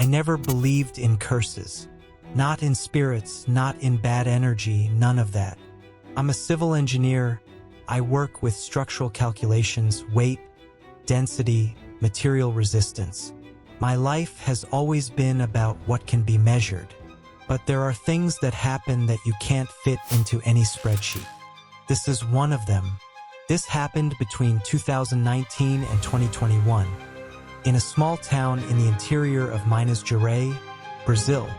I never believed in curses. Not in spirits, not in bad energy, none of that. I'm a civil engineer. I work with structural calculations, weight, density, material resistance. My life has always been about what can be measured. But there are things that happen that you can't fit into any spreadsheet. This is one of them. This happened between 2019 and 2021 in a small town in the interior of Minas Gerais, Brazil,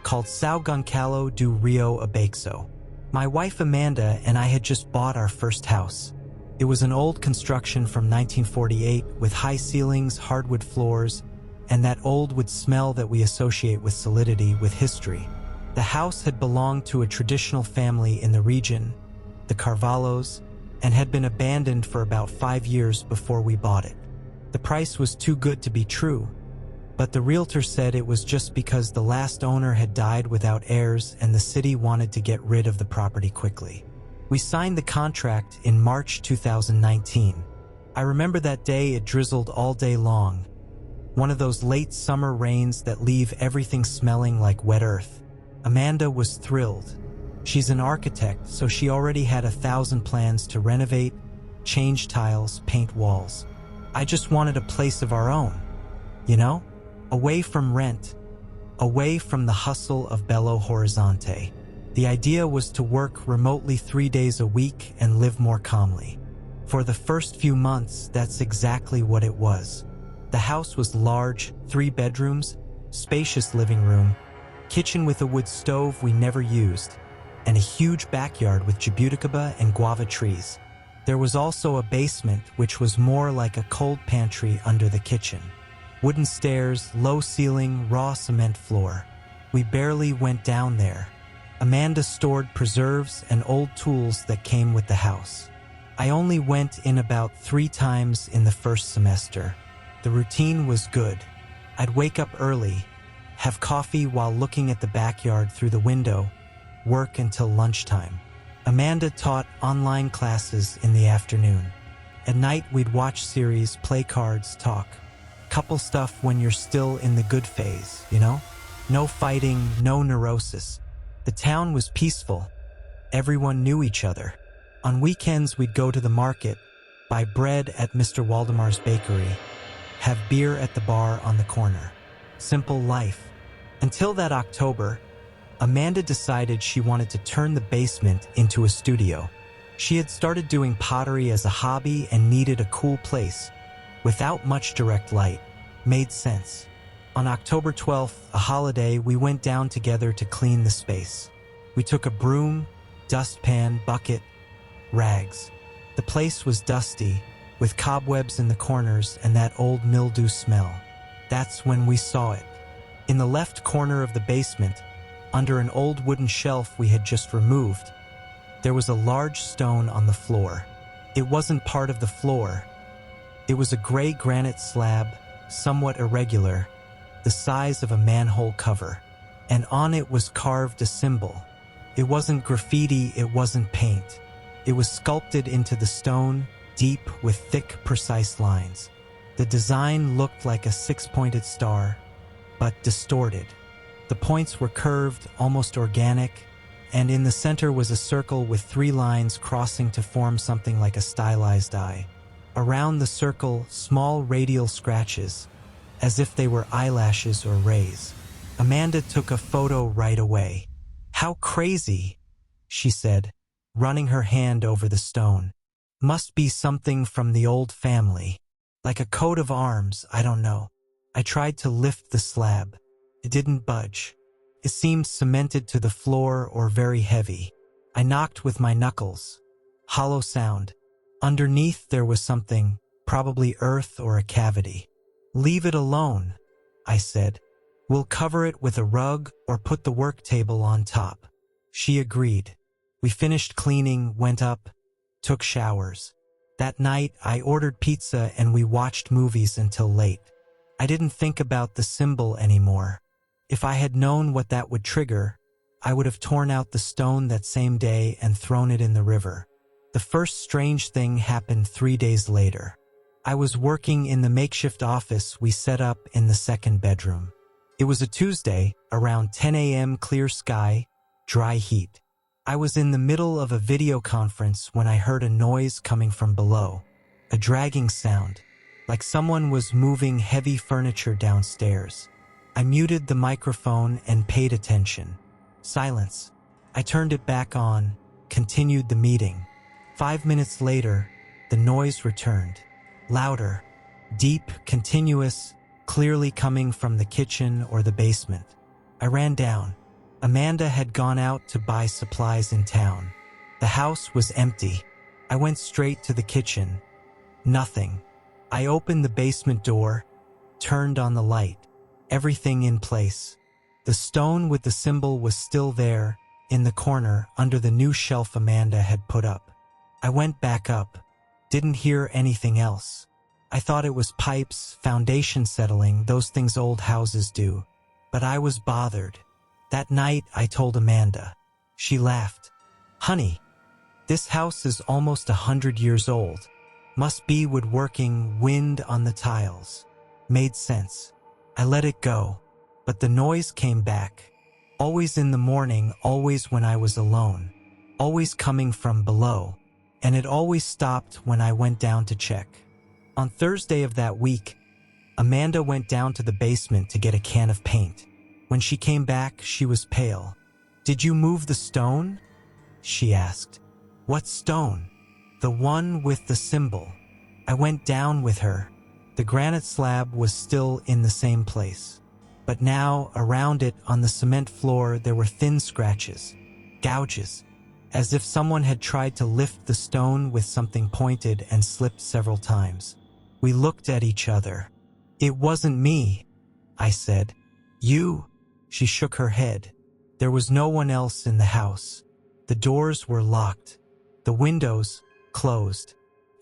called São Gonçalo do Rio Abaixo. My wife Amanda and I had just bought our first house. It was an old construction from 1948 with high ceilings, hardwood floors, and that old wood smell that we associate with solidity, with history. The house had belonged to a traditional family in the region, the Carvalhos, and had been abandoned for about 5 years before we bought it. The price was too good to be true, but the realtor said it was just because the last owner had died without heirs and the city wanted to get rid of the property quickly. We signed the contract in March 2019. I remember that day. It drizzled all day long. One of those late summer rains that leave everything smelling like wet earth. Amanda was thrilled. She's an architect, so she already had 1,000 plans to renovate, change tiles, paint walls. I just wanted a place of our own, you know? Away from rent, away from the hustle of Belo Horizonte. The idea was to work remotely 3 days a week and live more calmly. For the first few months, that's exactly what it was. The house was large, 3 bedrooms, spacious living room, kitchen with a wood stove we never used, and a huge backyard with jabuticaba and guava trees. There was also a basement, which was more like a cold pantry under the kitchen. Wooden stairs, low ceiling, raw cement floor. We barely went down there. Amanda stored preserves and old tools that came with the house. I only went in about 3 times in the first semester. The routine was good. I'd wake up early, have coffee while looking at the backyard through the window, work until lunchtime. Amanda taught online classes in the afternoon. At night, we'd watch series, play cards, talk. Couple stuff when you're still in the good phase, you know? No fighting, no neurosis. The town was peaceful. Everyone knew each other. On weekends, we'd go to the market, buy bread at Mr. Waldemar's bakery, have beer at the bar on the corner. Simple life. Until that October, Amanda decided she wanted to turn the basement into a studio. She had started doing pottery as a hobby and needed a cool place, without much direct light. Made sense. On October 12th, a holiday, we went down together to clean the space. We took a broom, dustpan, bucket, rags. The place was dusty, with cobwebs in the corners and that old mildew smell. That's when we saw it. In the left corner of the basement, under an old wooden shelf we had just removed, there was a large stone on the floor. It wasn't part of the floor. It was a gray granite slab, somewhat irregular, the size of a manhole cover, and on it was carved a symbol. It wasn't graffiti, it wasn't paint. It was sculpted into the stone, deep with thick, precise lines. The design looked like a 6-pointed star, but distorted. The points were curved, almost organic, and in the center was a circle with 3 lines crossing to form something like a stylized eye. Around the circle, small radial scratches, as if they were eyelashes or rays. Amanda took a photo right away. "How crazy," she said, running her hand over the stone. "Must be something from the old family. Like a coat of arms, I don't know." I tried to lift the slab. It didn't budge. It seemed cemented to the floor or very heavy. I knocked with my knuckles. Hollow sound. Underneath there was something, probably earth or a cavity. "Leave it alone," I said. "We'll cover it with a rug or put the work table on top." She agreed. We finished cleaning, went up, took showers. That night I ordered pizza and we watched movies until late. I didn't think about the symbol anymore. If I had known what that would trigger, I would have torn out the stone that same day and thrown it in the river. The first strange thing happened 3 days later. I was working in the makeshift office we set up in the second bedroom. It was a Tuesday, around 10 a.m., clear sky, dry heat. I was in the middle of a video conference when I heard a noise coming from below, a dragging sound, like someone was moving heavy furniture downstairs. I muted the microphone and paid attention. Silence. I turned it back on, continued the meeting. 5 minutes later, the noise returned. Louder, deep, continuous, clearly coming from the kitchen or the basement. I ran down. Amanda had gone out to buy supplies in town. The house was empty. I went straight to the kitchen. Nothing. I opened the basement door, turned on the light. Everything in place. The stone with the symbol was still there, in the corner, under the new shelf Amanda had put up. I went back up. Didn't hear anything else. I thought it was pipes, foundation settling, those things old houses do. But I was bothered. That night, I told Amanda. She laughed. "Honey, this house is almost 100 years old. Must be woodworking, wind on the tiles." Made sense. I let it go. But the noise came back. Always in the morning, always when I was alone. Always coming from below. And it always stopped when I went down to check. On Thursday of that week, Amanda went down to the basement to get a can of paint. When she came back, she was pale. "Did you move the stone?" she asked. "What stone?" "The one with the symbol." I went down with her. The granite slab was still in the same place. But now, around it on the cement floor, there were thin scratches, gouges, as if someone had tried to lift the stone with something pointed and slipped several times. We looked at each other. "It wasn't me," I said. "You?" She shook her head. There was no one else in the house. The doors were locked. The windows closed.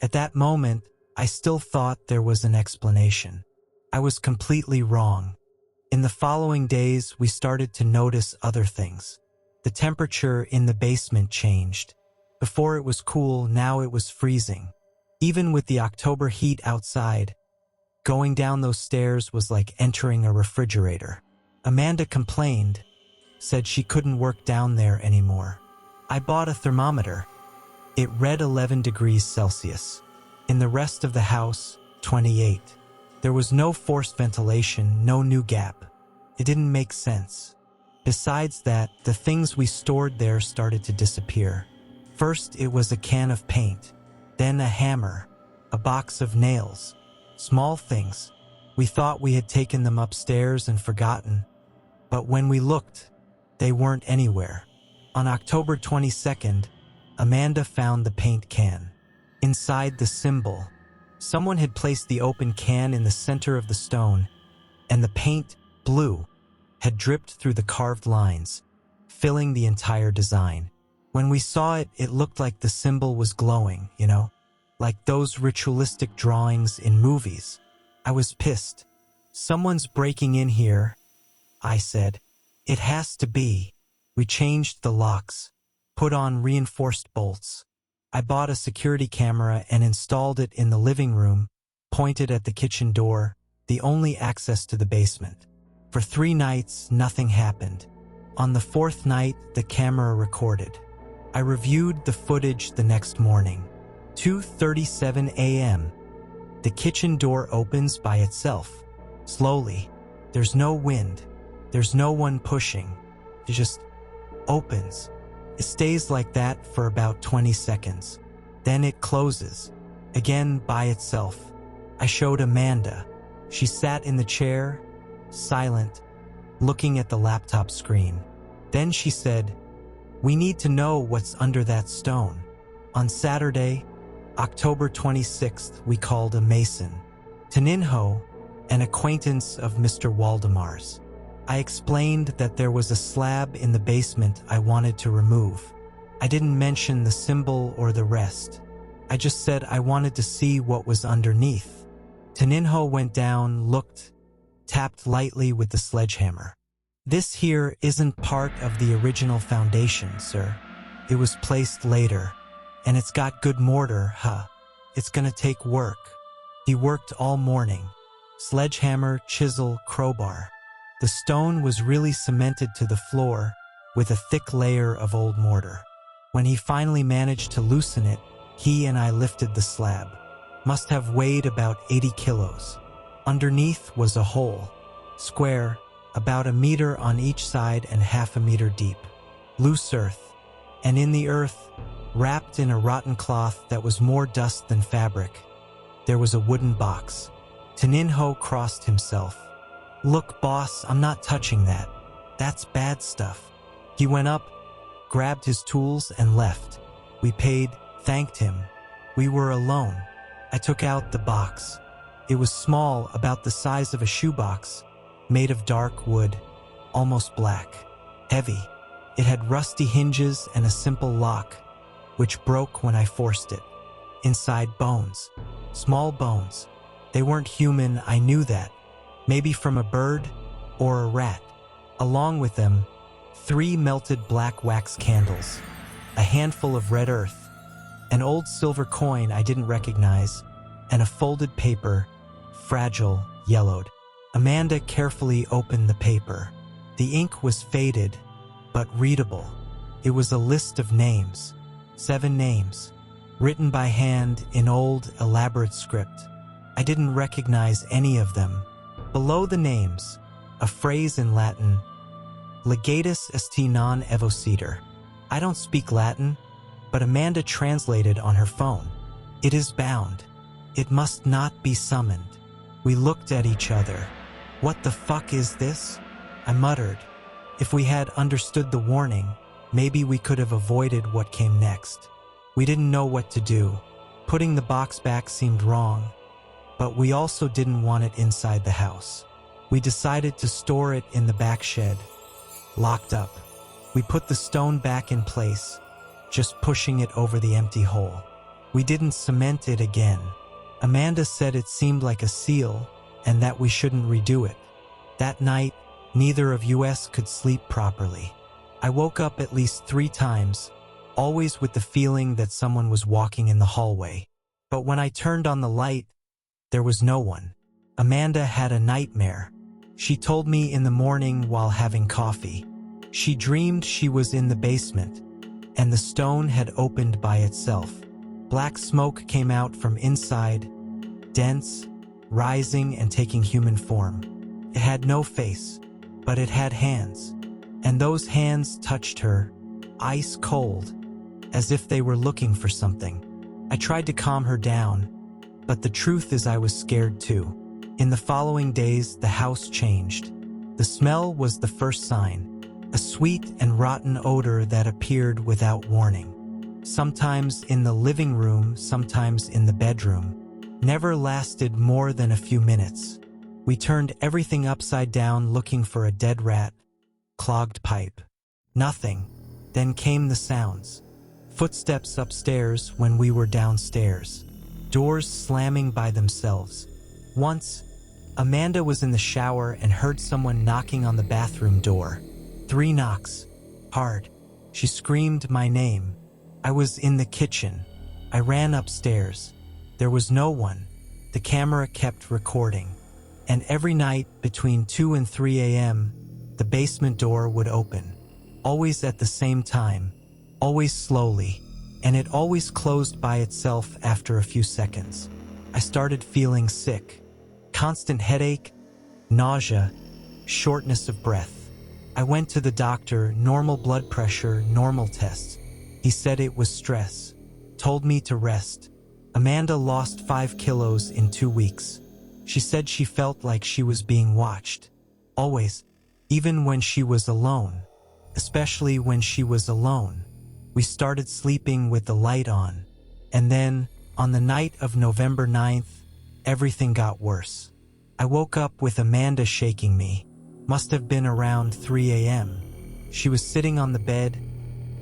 At that moment, I still thought there was an explanation. I was completely wrong. In the following days, we started to notice other things. The temperature in the basement changed. Before it was cool, now it was freezing. Even with the October heat outside, going down those stairs was like entering a refrigerator. Amanda complained, said she couldn't work down there anymore. I bought a thermometer. It read 11 degrees Celsius. In the rest of the house, 28. There was no forced ventilation, no new gap. It didn't make sense. Besides that, the things we stored there started to disappear. First, it was a can of paint, then a hammer, a box of nails, small things. We thought we had taken them upstairs and forgotten, but when we looked, they weren't anywhere. On October 22nd, Amanda found the paint can. Inside the symbol, someone had placed the open can in the center of the stone, and the paint, blue, had dripped through the carved lines, filling the entire design. When we saw it, it looked like the symbol was glowing, like those ritualistic drawings in movies. I was pissed. "Someone's breaking in here," I said. "It has to be." We changed the locks, put on reinforced bolts. I bought a security camera and installed it in the living room, pointed at the kitchen door, the only access to the basement. For 3 nights, nothing happened. On the 4th night, the camera recorded. I reviewed the footage the next morning. 2:37 a.m. The kitchen door opens by itself, slowly. There's no wind. There's no one pushing. It just opens. It stays like that for about 20 seconds. Then it closes, again by itself. I showed Amanda. She sat in the chair, silent, looking at the laptop screen. Then she said, "We need to know what's under that stone." On Saturday, October 26th, we called a mason. Taninho, an acquaintance of Mr. Waldemar's. I explained that there was a slab in the basement I wanted to remove. I didn't mention the symbol or the rest. I just said I wanted to see what was underneath. Taninho went down, looked, tapped lightly with the sledgehammer. "This here isn't part of the original foundation, sir. It was placed later, and it's got good mortar, huh? It's gonna take work." He worked all morning. Sledgehammer, chisel, crowbar. The stone was really cemented to the floor with a thick layer of old mortar. When he finally managed to loosen it, he and I lifted the slab. Must have weighed about 80 kilos. Underneath was a hole, square, about a meter on each side and half a meter deep. Loose earth, and in the earth, wrapped in a rotten cloth that was more dust than fabric, there was a wooden box. Taninho crossed himself. "Look, boss, I'm not touching that. That's bad stuff." He went up, grabbed his tools, and left. We paid, thanked him. We were alone. I took out the box. It was small, about the size of a shoebox, made of dark wood, almost black, heavy. It had rusty hinges and a simple lock, which broke when I forced it. Inside, bones. Small bones. They weren't human, I knew that. Maybe from a bird or a rat. Along with them, 3 melted black wax candles, a handful of red earth, an old silver coin I didn't recognize, and a folded paper, fragile, yellowed. Amanda carefully opened the paper. The ink was faded, but readable. It was a list of names, 7 names, written by hand in old, elaborate script. I didn't recognize any of them. Below the names, a phrase in Latin, Legatus est non evociter. I don't speak Latin, but Amanda translated on her phone. It is bound. It must not be summoned. We looked at each other. What the fuck is this? I muttered. If we had understood the warning, maybe we could have avoided what came next. We didn't know what to do. Putting the box back seemed wrong, but we also didn't want it inside the house. We decided to store it in the back shed, locked up. We put the stone back in place, just pushing it over the empty hole. We didn't cement it again. Amanda said it seemed like a seal and that we shouldn't redo it. That night, neither of us could sleep properly. I woke up at least 3 times, always with the feeling that someone was walking in the hallway. But when I turned on the light, there was no one. Amanda had a nightmare. She told me in the morning while having coffee. She dreamed she was in the basement, and the stone had opened by itself. Black smoke came out from inside, dense, rising and taking human form. It had no face, but it had hands, and those hands touched her, ice cold, as if they were looking for something. I tried to calm her down, but the truth is I was scared too. In the following days, the house changed. The smell was the first sign, a sweet and rotten odor that appeared without warning. Sometimes in the living room, sometimes in the bedroom. Never lasted more than a few minutes. We turned everything upside down looking for a dead rat, clogged pipe. Nothing. Then came the sounds. Footsteps upstairs when we were downstairs. Doors slamming by themselves. Once, Amanda was in the shower and heard someone knocking on the bathroom door. 3 knocks. Hard. She screamed my name. I was in the kitchen. I ran upstairs. There was no one. The camera kept recording. And every night between 2 and 3 a.m., the basement door would open. Always at the same time. Always slowly. And it always closed by itself after a few seconds. I started feeling sick. Constant headache, nausea, shortness of breath. I went to the doctor, normal blood pressure, normal tests. He said it was stress. Told me to rest. Amanda lost 5 kilos in 2 weeks. She said she felt like she was being watched. Always. Even when she was alone. Especially when she was alone. We started sleeping with the light on. And then, on the night of November 9th, everything got worse. I woke up with Amanda shaking me. Must have been around 3 a.m. She was sitting on the bed,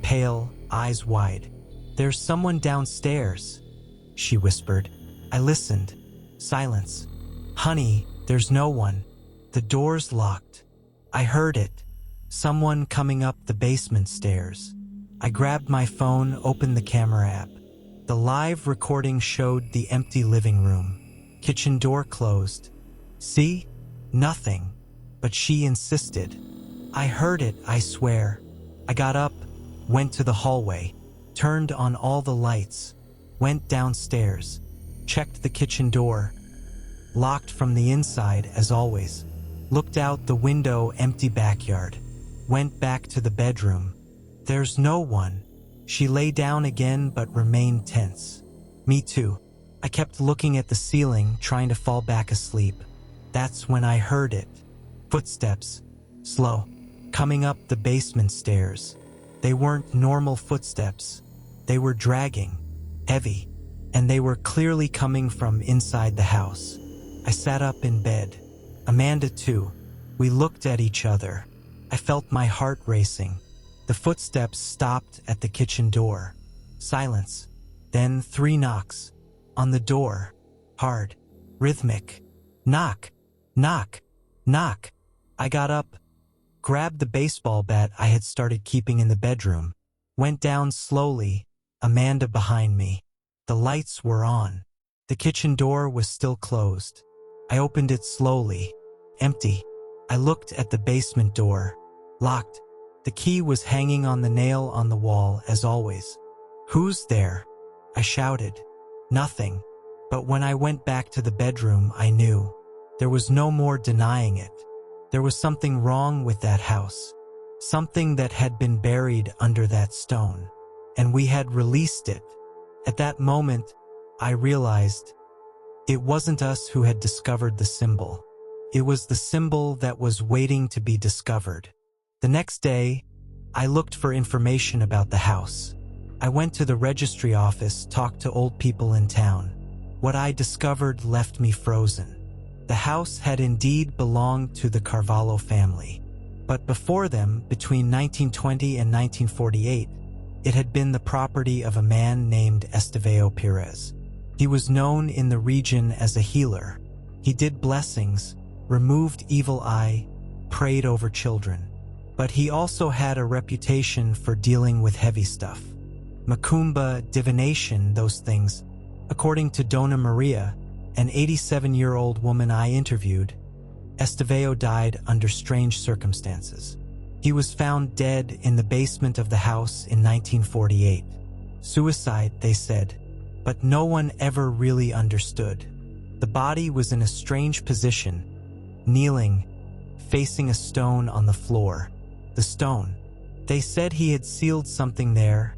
pale, eyes wide. "There's someone downstairs," she whispered. I listened. Silence. "Honey, there's no one. The door's locked." I heard it. Someone coming up the basement stairs. I grabbed my phone, opened the camera app. The live recording showed the empty living room. Kitchen door closed. See? Nothing. but she insisted. I heard it, I swear. I got up, went to the hallway, turned on all the lights, went downstairs, checked the kitchen door, locked from the inside as always, looked out the window, empty backyard, went back to the bedroom. There's no one. She lay down again but remained tense. Me too. I kept looking at the ceiling, trying to fall back asleep. That's when I heard it. Footsteps. Slow. Coming up the basement stairs. They weren't normal footsteps. They were dragging. Heavy. And they were clearly coming from inside the house. I sat up in bed. Amanda too. We looked at each other. I felt my heart racing. The footsteps stopped at the kitchen door. Silence. Then 3 knocks. On the door. Hard. Rhythmic. Knock. Knock. Knock. I got up, grabbed the baseball bat I had started keeping in the bedroom, went down slowly, Amanda behind me. The lights were on. The kitchen door was still closed. I opened it slowly. Empty. I looked at the basement door. Locked. The key was hanging on the nail on the wall as always. Who's there? I shouted. Nothing. But when I went back to the bedroom, I knew. There was no more denying it. There was something wrong with that house. Something that had been buried under that stone. And we had released it. At that moment, I realized it wasn't us who had discovered the symbol. It was the symbol that was waiting to be discovered. The next day, I looked for information about the house. I went to the registry office, talked to old people in town. What I discovered left me frozen. The house had indeed belonged to the Carvalho family. But before them, between 1920 and 1948, it had been the property of a man named Estevao Perez. He was known in the region as a healer. He did blessings, removed evil eye, prayed over children. But he also had a reputation for dealing with heavy stuff. Macumba, divination, those things. According to Dona Maria, an 87-year-old woman I interviewed, Estevao died under strange circumstances. He was found dead in the basement of the house in 1948. Suicide, they said, but no one ever really understood. The body was in a strange position, kneeling, facing a stone on the floor. The stone. They said he had sealed something there,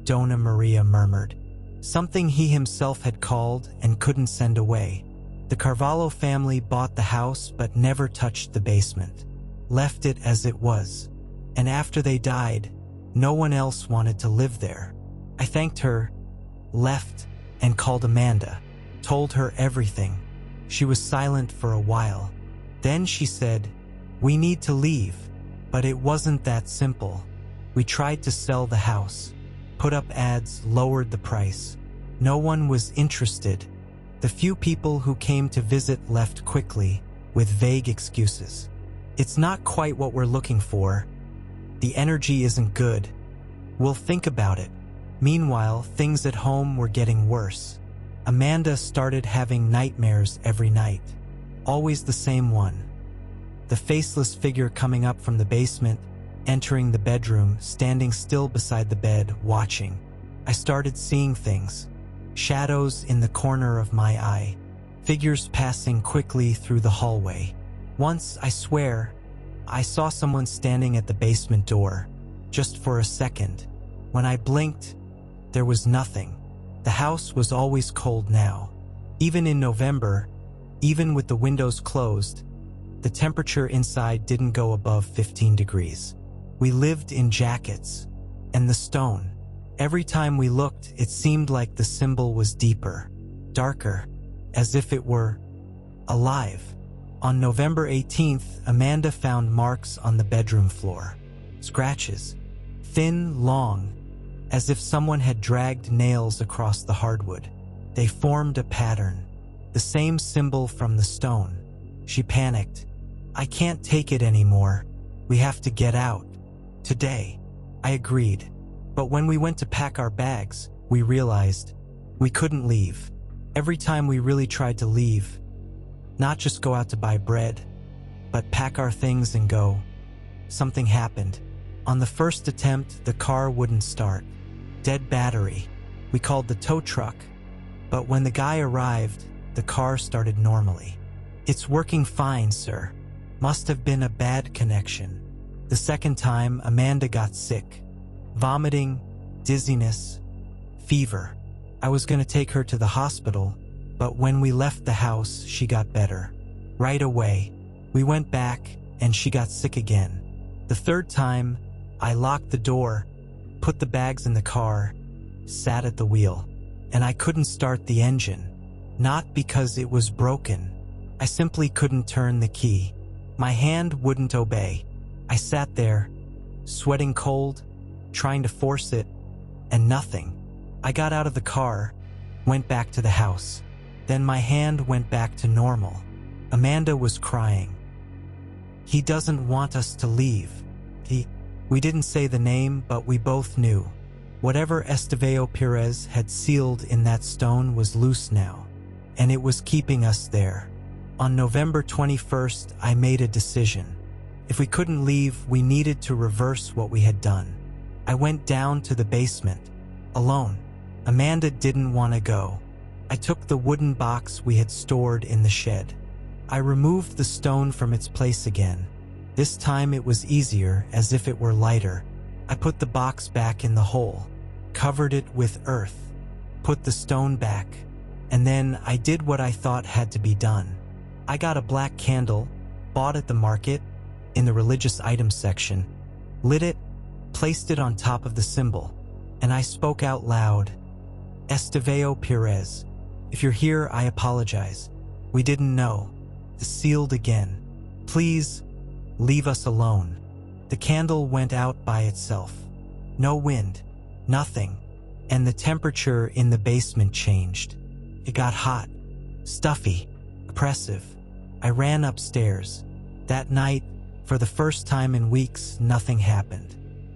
Dona Maria murmured. Something he himself had called and couldn't send away. The Carvalho family bought the house but never touched the basement, left it as it was. And after they died, no one else wanted to live there. I thanked her, left, and called Amanda, told her everything. She was silent for a while. Then she said, "We need to leave." But it wasn't that simple. We tried to sell the house. Put up ads, lowered the price. No one was interested. The few people who came to visit left quickly, with vague excuses. It's not quite what we're looking for. The energy isn't good. We'll think about it. Meanwhile, things at home were getting worse. Amanda started having nightmares every night. Always the same one. The faceless figure coming up from the basement, entering the bedroom, standing still beside the bed, watching. I started seeing things. Shadows in the corner of my eye. Figures passing quickly through the hallway. Once, I swear, I saw someone standing at the basement door, just for a second. When I blinked, there was nothing. The house was always cold now. Even in November, even with the windows closed, the temperature inside didn't go above 15 degrees. We lived in jackets. And the stone. Every time we looked, it seemed like the symbol was deeper, darker, as if it were alive. On November 18th, Amanda found marks on the bedroom floor. Scratches. Thin, long, as if someone had dragged nails across the hardwood. They formed a pattern. The same symbol from the stone. She panicked. "I can't take it anymore. We have to get out. Today." I agreed. But when we went to pack our bags, we realized we couldn't leave. Every time we really tried to leave, not just go out to buy bread, but pack our things and go. Something happened. On the first attempt, the car wouldn't start. Dead battery. We called the tow truck. But when the guy arrived, the car started normally. It's working fine, sir. Must have been a bad connection. The second time, Amanda got sick. Vomiting, dizziness, fever. I was going to take her to the hospital, but when we left the house, she got better. Right away, we went back and she got sick again. The third time, I locked the door, put the bags in the car, sat at the wheel, and I couldn't start the engine. Not because it was broken. I simply couldn't turn the key. My hand wouldn't obey. I sat there, sweating cold, trying to force it, and nothing. I got out of the car, went back to the house. Then my hand went back to normal. Amanda was crying. He doesn't want us to leave. We didn't say the name, but we both knew. Whatever Estevao Perez had sealed in that stone was loose now, and it was keeping us there. On November 21st, I made a decision. If we couldn't leave, we needed to reverse what we had done. I went down to the basement, alone. Amanda didn't want to go. I took the wooden box we had stored in the shed. I removed the stone from its place again. This time it was easier, as if it were lighter. I put the box back in the hole, covered it with earth, put the stone back, and then I did what I thought had to be done. I got a black candle, bought at the market, in the religious items section, lit it, placed it on top of the symbol, and I spoke out loud, "Estevao Perez, if you're here, I apologize. We didn't know." Sealed again. "Please, leave us alone." The candle went out by itself. No wind, nothing, and the temperature in the basement changed. It got hot, stuffy, oppressive. I ran upstairs. That night, for the first time in weeks, nothing happened.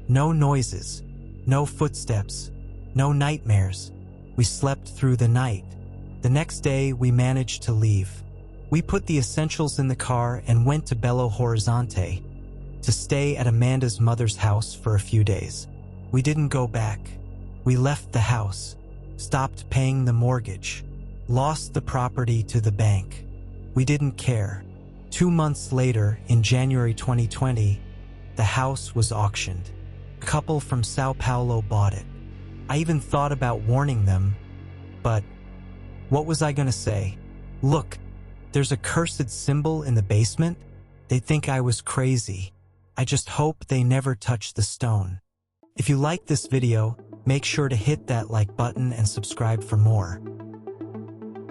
No noises, no footsteps, no nightmares. We slept through the night. The next day, we managed to leave. We put the essentials in the car and went to Belo Horizonte to stay at Amanda's mother's house for a few days. We didn't go back. We left the house, stopped paying the mortgage, lost the property to the bank. We didn't care. 2 months later, in January 2020, the house was auctioned. A couple from Sao Paulo bought it. I even thought about warning them, but what was I gonna say? "Look, there's a cursed symbol in the basement." They'd think I was crazy. I just hope they never touch the stone. If you like this video, make sure to hit that like button and subscribe for more.